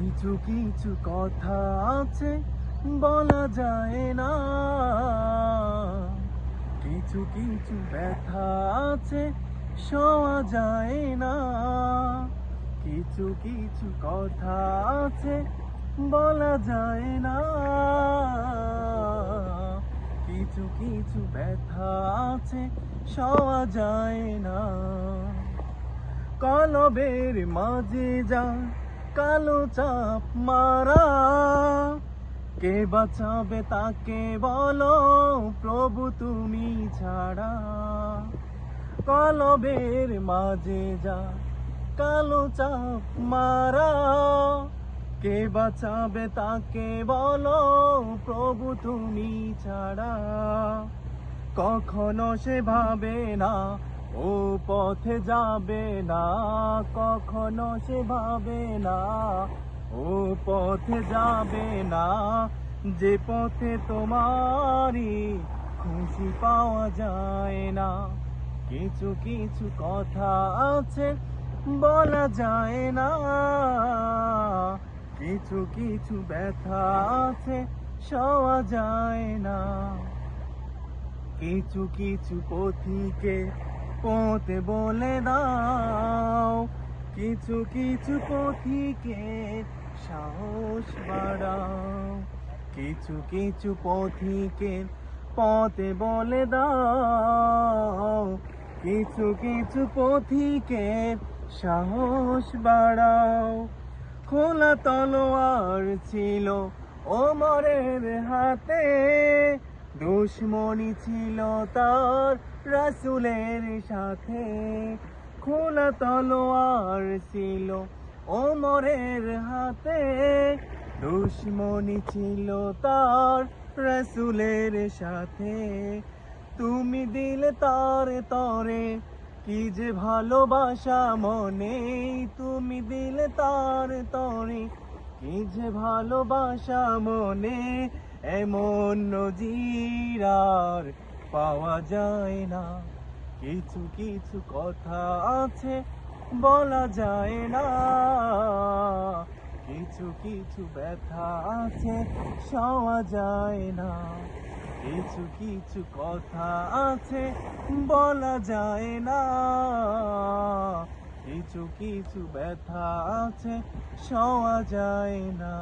কিছু কিছু কথা আছে বলা যায় না, কিছু কিছু ব্যথা আছে শোয়া যায় না, কিছু কিছু কথা আছে বলা যায় না, কিছু কিছু ব্যথা আছে শোয়া যায় না। কলবের মাঝে যা কালো চাপ মারা, কে বাঁচাবে তাকে বলো প্রভু তুমি ছাড়া। কলবের মাঝে যা কালো চাপ মারা, কে বাঁচাবে তাকে বলো প্রভু তুমি ছাড়া। কখনো সে ভাবে না ও পথে যাবে না, কখনো সে ভাবে না ও পথে যাবে না, যে পথে তোমারই খুশি পাওয়া যায় না। কিছু কিছু কথা আছে বলা যায় না, কিছু কিছু ব্যথা আছে সওয়া যায় না। কিছু কিছু পথিকে পথে বলে দাও, কিছু কিছু পথিকে সাহস বাড়াও, কিছু কিছু পথিকে পথে বলে দাও, কিছু কিছু পথিকে সাহস বাড়াও। খোলা তলোয়ার ছিল ওমরের হাতে, দুশমনি ছিল তার রাসূলের সাথে। খোলা তলোয়ার ছিল ওমরের হাতে, দুশমনি ছিল তার রাসূলের সাথে। তুমি দিলে তারে তরে কি যে ভালোবাসা মনে, তুমি দিলে তারে তরে কি যে ভালোবাসা মনে। এমন নজির আর পাওয়া যায় না, কিছু কিছু কথা আছে বলা যায় না, কিছু কিছু ব্যথা আছে সওয়া যায় না। কিছু কিছু কথা আছে বলা যায় না, কিছু কিছু ব্যথা আছে সওয়া যায় না।